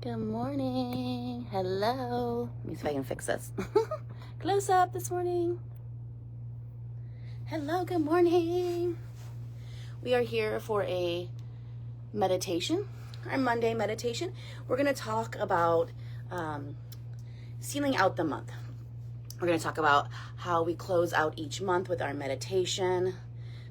Good morning. Hello. Let me see if I can fix this. Close up this morning. Hello, good morning. We are here for a meditation, our Monday meditation. We're going to talk about sealing out the month. We're going to talk about how we close out each month with our meditation.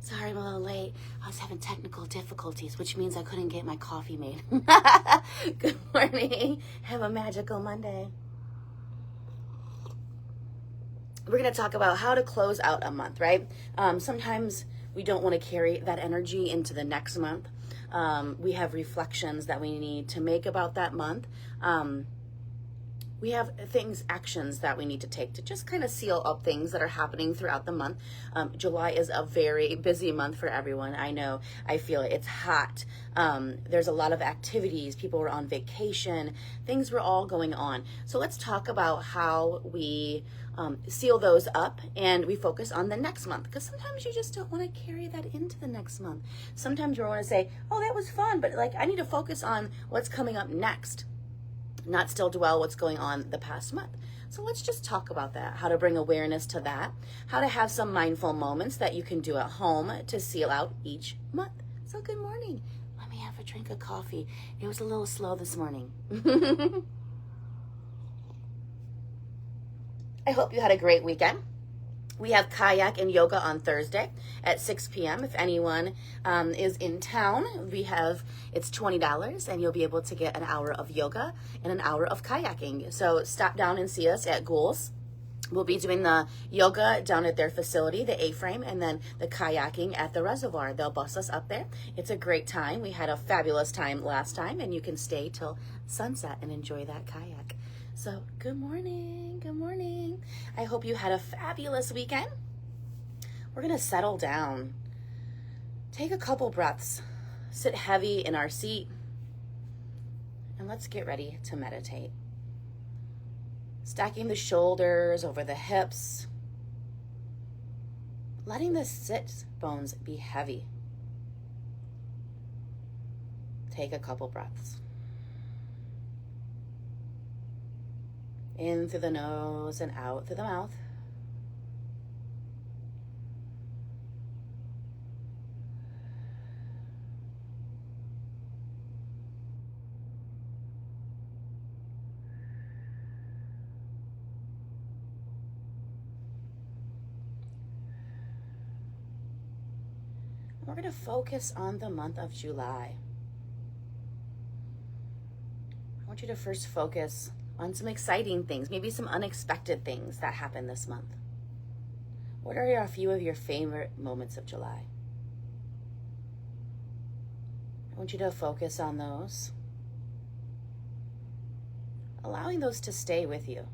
Sorry, I'm a little late. I was having technical difficulties, which means I couldn't get my coffee made. Good morning. Have a magical Monday. We're going to talk about how to close out a month, right? Sometimes we don't want to carry that energy into the next month. We have reflections that we need to make about that month. We have actions that we need to take to just kind of seal up things that are happening throughout the month. July is a very busy month for everyone. I know, I feel it. It's hot. There's a lot of activities. People were on vacation. Things were all going on. So let's talk about how we seal those up and we focus on the next month. Because sometimes you just don't want to carry that into the next month. Sometimes you want to say, oh, that was fun, but like I need to focus on what's coming up next. Not still dwell what's going on the past month. So let's just talk about that, how to bring awareness to that, how to have some mindful moments that you can do at home to seal out each month. So good morning. Let me have a drink of coffee. It was a little slow this morning. I hope you had a great weekend. We have kayak and yoga on Thursday at 6 p.m. If anyone is in town, it's $20 and you'll be able to get an hour of yoga and an hour of kayaking. So stop down and see us at Ghouls. We'll be doing the yoga down at their facility, the A-frame, and then the kayaking at the reservoir. They'll bus us up there. It's a great time. We had a fabulous time last time, and you can stay till sunset and enjoy that kayak. So good morning, good morning. I hope you had a fabulous weekend. We're gonna settle down. Take a couple breaths, sit heavy in our seat, and let's get ready to meditate. Stacking the shoulders over the hips, letting the sit bones be heavy. Take a couple breaths. In through the nose and out through the mouth. We're going to focus on the month of July. I want you to first focus on some exciting things, maybe some unexpected things that happen this month. What are a few of your favorite moments of July? I want you to focus on those, allowing those to stay with you.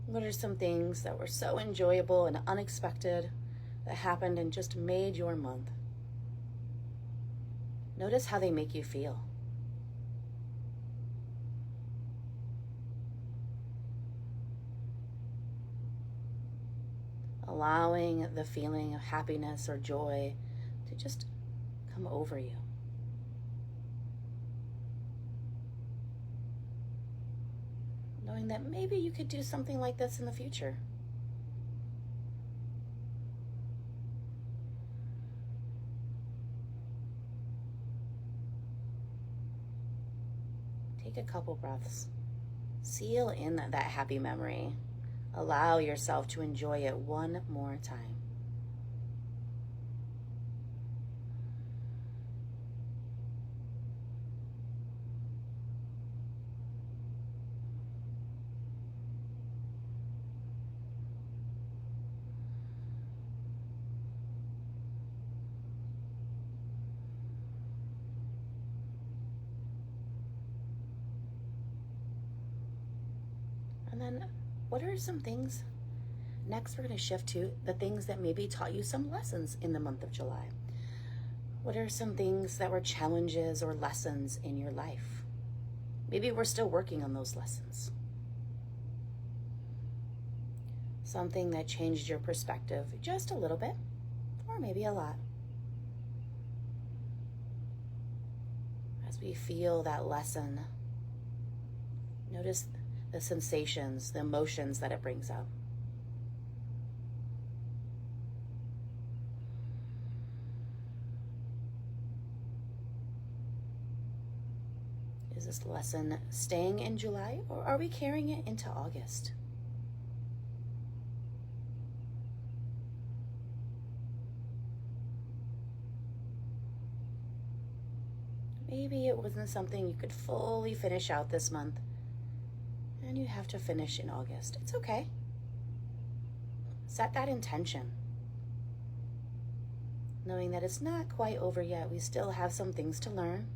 What are some things that were so enjoyable and unexpected that happened and just made your month? Notice how they make you feel. Allowing the feeling of happiness or joy to just come over you. Knowing that maybe you could do something like this in the future. Take a couple breaths. Seal in that happy memory. Allow yourself to enjoy it one more time. And then, what are some things? Next, we're going to shift to the things that maybe taught you some lessons in the month of July. What are some things that were challenges or lessons in your life? Maybe we're still working on those lessons. something that changed your perspective just a little bit, or maybe a lot. As we feel that lesson, notice the sensations, the emotions that it brings up. Is this lesson staying in July, or are we carrying it into August? Maybe it wasn't something you could fully finish out this month, and you have to finish in August. It's okay. Set that intention, knowing that it's not quite over yet. We still have some things to learn.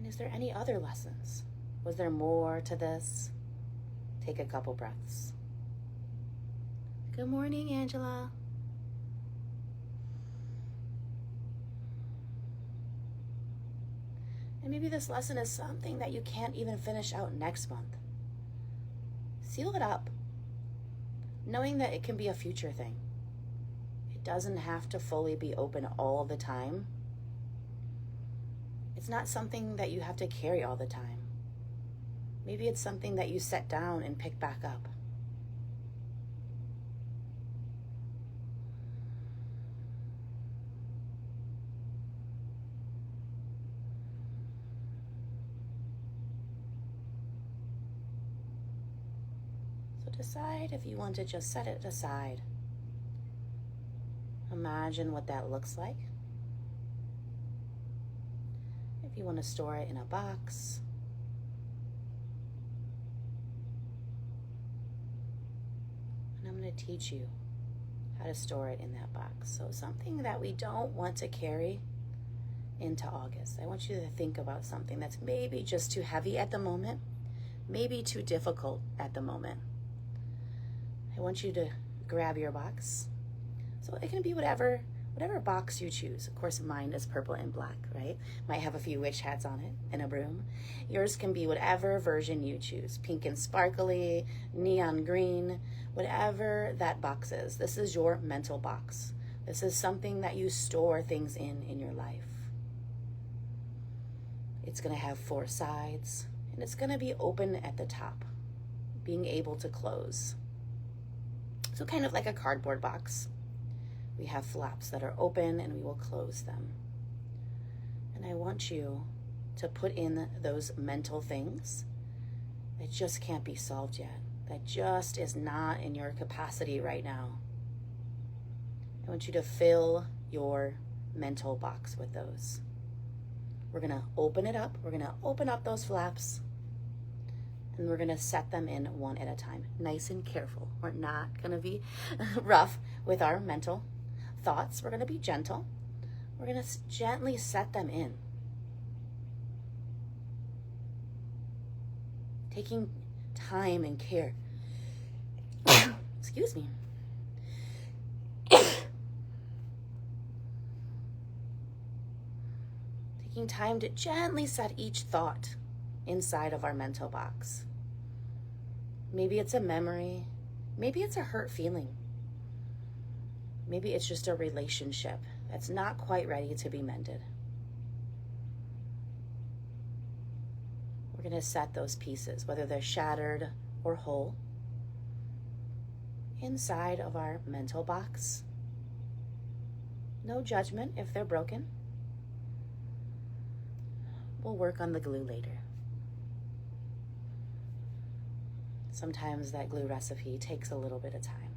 Is there any other lessons? Was there more to this? Take a couple breaths. Good morning, Angela. And maybe this lesson is something that you can't even finish out next month. Seal it up, knowing that it can be a future thing. It doesn't have to fully be open all the time. It's not something that you have to carry all the time. Maybe it's something that you set down and pick back up. So decide if you want to just set it aside. Imagine what that looks like. You want to store it in a box. And I'm going to teach you how to store it in that box. So something that we don't want to carry into August. I want you to think about something that's maybe just too heavy at the moment, maybe too difficult at the moment. I want you to grab your box. So it can be whatever box you choose. Of course, mine is purple and black, right? Might have a few witch hats on it and a broom. Yours can be whatever version you choose. Pink and sparkly, neon green, whatever that box is. This is your mental box. This is something that you store things in your life. It's going to have 4 sides, and it's going to be open at the top, being able to close. So kind of like a cardboard box. We have flaps that are open and we will close them. And I want you to put in those mental things that just can't be solved yet, that just is not in your capacity right now. I want you to fill your mental box with those. We're going to open it up. We're going to open up those flaps, and we're going to set them in one at a time, nice and careful. We're not going to be rough with our mental thoughts. We're going to be gentle. We're going to gently set them in. Taking time and care. Excuse me. Taking time to gently set each thought inside of our mental box. Maybe it's a memory. Maybe it's a hurt feeling. Maybe it's just a relationship that's not quite ready to be mended. We're going to set those pieces, whether they're shattered or whole, inside of our mental box. No judgment if they're broken. We'll work on the glue later. Sometimes that glue recipe takes a little bit of time.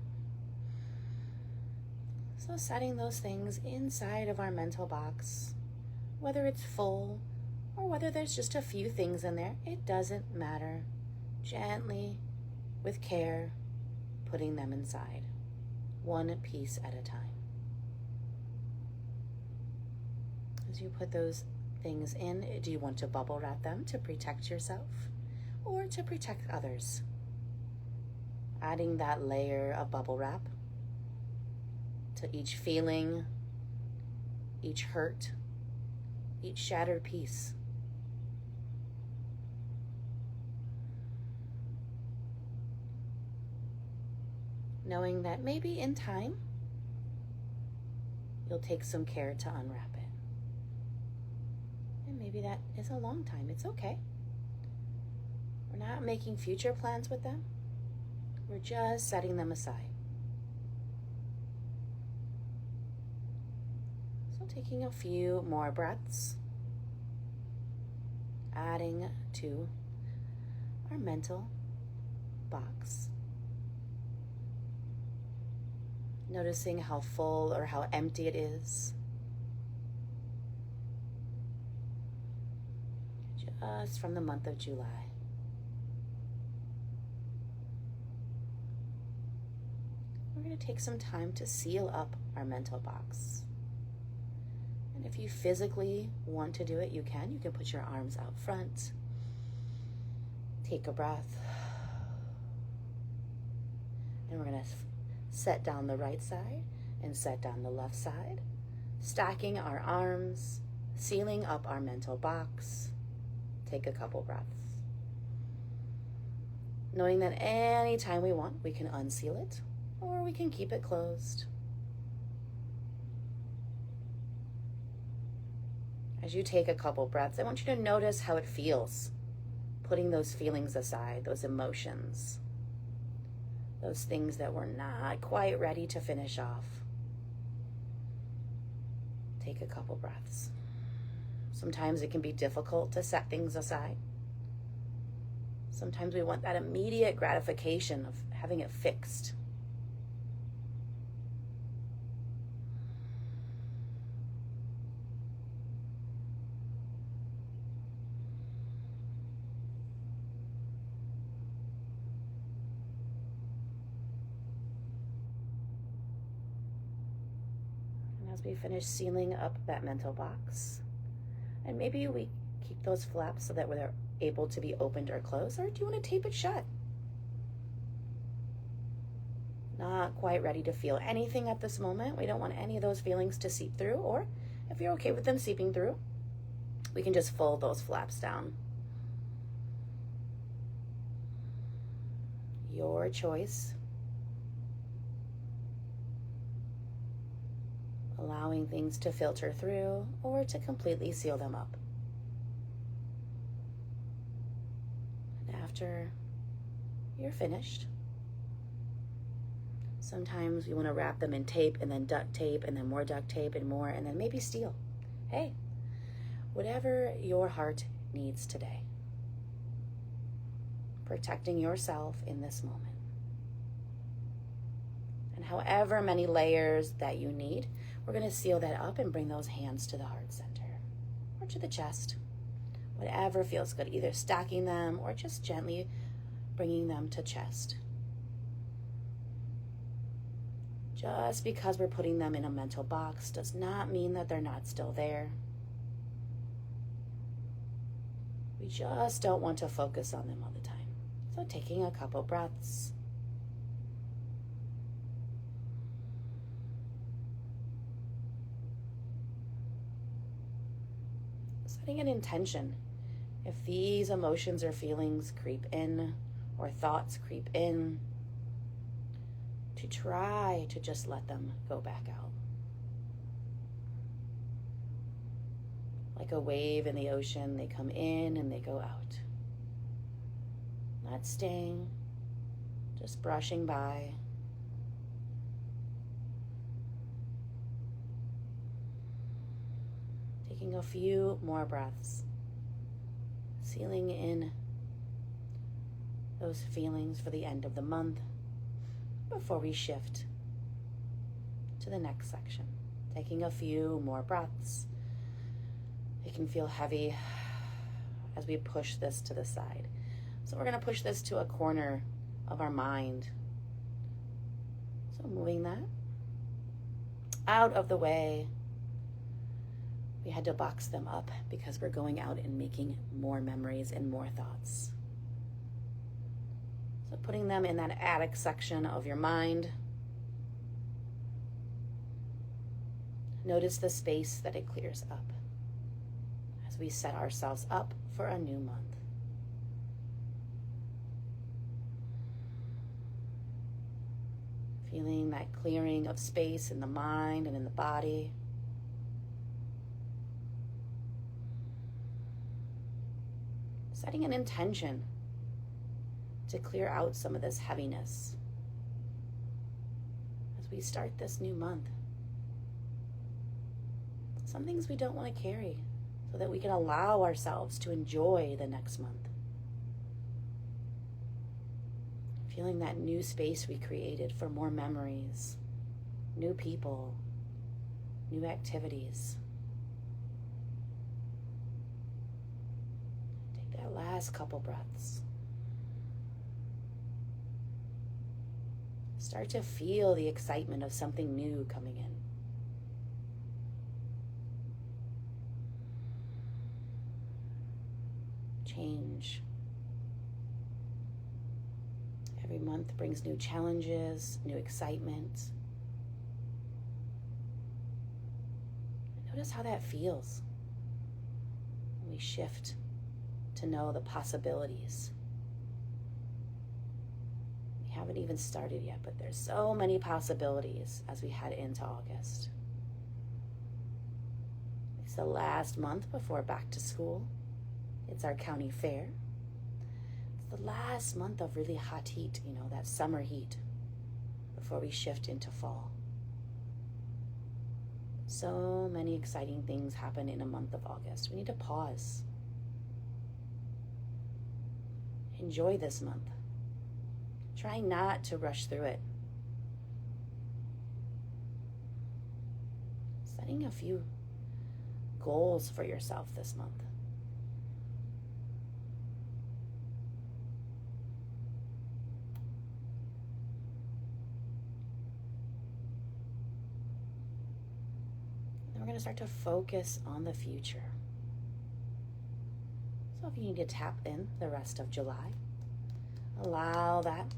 So setting those things inside of our mental box, whether it's full or whether there's just a few things in there, it doesn't matter. Gently, with care, putting them inside, one piece at a time. As you put those things in, do you want to bubble wrap them to protect yourself or to protect others? Adding that layer of bubble wrap to each feeling, each hurt, each shattered piece. Knowing that maybe in time, you'll take some care to unwrap it. And maybe that is a long time. It's okay. We're not making future plans with them. We're just setting them aside. So taking a few more breaths, adding to our mental box. Noticing how full or how empty it is. Just from the month of July. We're going to take some time to seal up our mental box. And if you physically want to do it, you can. You can put your arms out front. Take a breath. And we're going to set down the right side and set down the left side, stacking our arms, sealing up our mental box. Take a couple breaths. Knowing that anytime we want, we can unseal it or we can keep it closed. As you take a couple breaths, I want you to notice how it feels, putting those feelings aside, those emotions. Those things that we're not quite ready to finish off. Take a couple breaths. Sometimes it can be difficult to set things aside. Sometimes we want that immediate gratification of having it fixed. As we finish sealing up that mental box, and maybe we keep those flaps so that they're able to be opened or closed, or do you want to tape it shut? Not quite ready to feel anything at this moment. We don't want any of those feelings to seep through, or if you're okay with them seeping through, we can just fold those flaps down. Your choice. Allowing things to filter through or to completely seal them up. And after you're finished, sometimes we want to wrap them in tape and then duct tape and then more duct tape and more and then maybe steel. Hey, whatever your heart needs today. Protecting yourself in this moment. And however many layers that you need, we're going to seal that up and bring those hands to the heart center or to the chest. Whatever feels good, either stacking them or just gently bringing them to chest. Just because we're putting them in a mental box does not mean that they're not still there. We just don't want to focus on them all the time. So taking a couple breaths. Setting an intention. If these emotions or feelings creep in or thoughts creep in, to try to just let them go back out. Like a wave in the ocean, they come in and they go out. Not staying, just brushing by. Taking a few more breaths, sealing in those feelings for the end of the month before we shift to the next section. Taking a few more breaths. It can feel heavy as we push this to the side. So we're going to push this to a corner of our mind. So moving that out of the way. We had to box them up because we're going out and making more memories and more thoughts. So putting them in that attic section of your mind. Notice the space that it clears up as we set ourselves up for a new month. Feeling that clearing of space in the mind and in the body. Setting an intention to clear out some of this heaviness as we start this new month. Some things we don't want to carry so that we can allow ourselves to enjoy the next month. Feeling that new space we created for more memories, new people, new activities. Take that last couple breaths. Start to feel the excitement of something new coming in. Change. Every month brings new challenges, new excitement. Notice how that feels when we shift to know the possibilities. We haven't even started yet, but there's so many possibilities as we head into August. It's the last month before back to school. It's our county fair. The last month of really hot heat, that summer heat, before we shift into fall. So many exciting things happen in a month of August. We need to pause. Enjoy this month. Try not to rush through it. Setting a few goals for yourself this month. We're going to start to focus on the future. So if you need to tap in the rest of July, allow that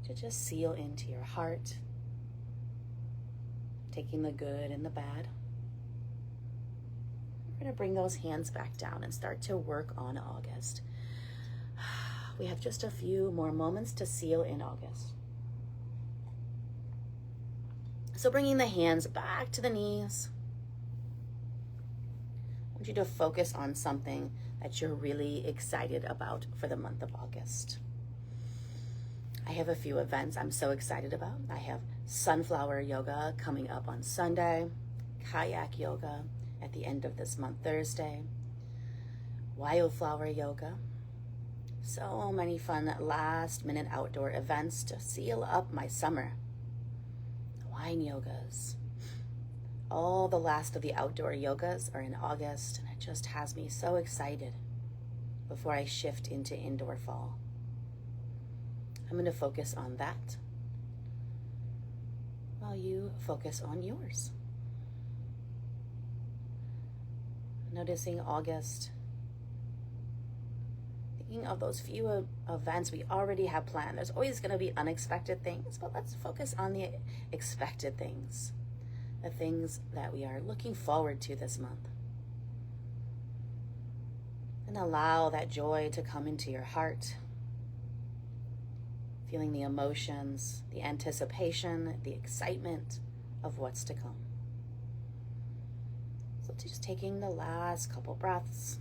to just seal into your heart, taking the good and the bad. We're going to bring those hands back down and start to work on August. We have just a few more moments to seal in August. So bringing the hands back to the knees. I want you to focus on something that you're really excited about for the month of August. I have a few events I'm so excited about. I have sunflower yoga coming up on Sunday, kayak yoga at the end of this month, Thursday, wildflower yoga. So many fun last-minute outdoor events to seal up my summer. Wine yogas. All the last of the outdoor yogas are in August, and it just has me so excited before I shift into indoor fall. I'm going to focus on that while you focus on yours. Noticing August, thinking of those few events we already have planned. There's always going to be unexpected things, but let's focus on the expected things, the things that we are looking forward to this month. And allow that joy to come into your heart, feeling the emotions, the anticipation, the excitement of what's to come. So just taking the last couple breaths,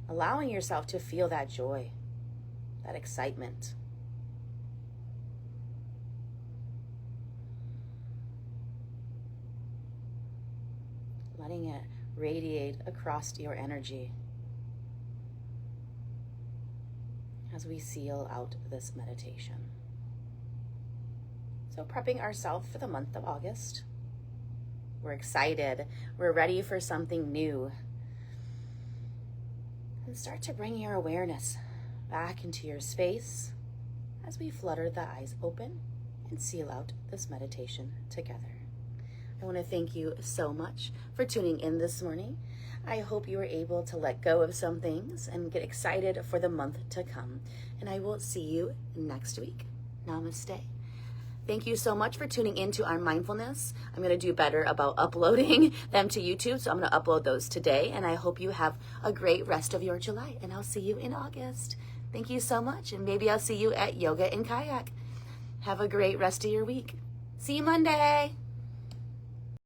allowing yourself to feel that joy, that excitement. Letting it radiate across your energy as we seal out this meditation. So prepping ourselves for the month of August. We're excited. We're ready for something new. And start to bring your awareness back into your space as we flutter the eyes open and seal out this meditation together. I want to thank you so much for tuning in this morning. I hope you were able to let go of some things and get excited for the month to come. And I will see you next week. Namaste. Thank you so much for tuning into our mindfulness. I'm going to do better about uploading them to YouTube, so I'm going to upload those today. And I hope you have a great rest of your July. And I'll see you in August. Thank you so much. And maybe I'll see you at Yoga and Kayak. Have a great rest of your week. See you Monday.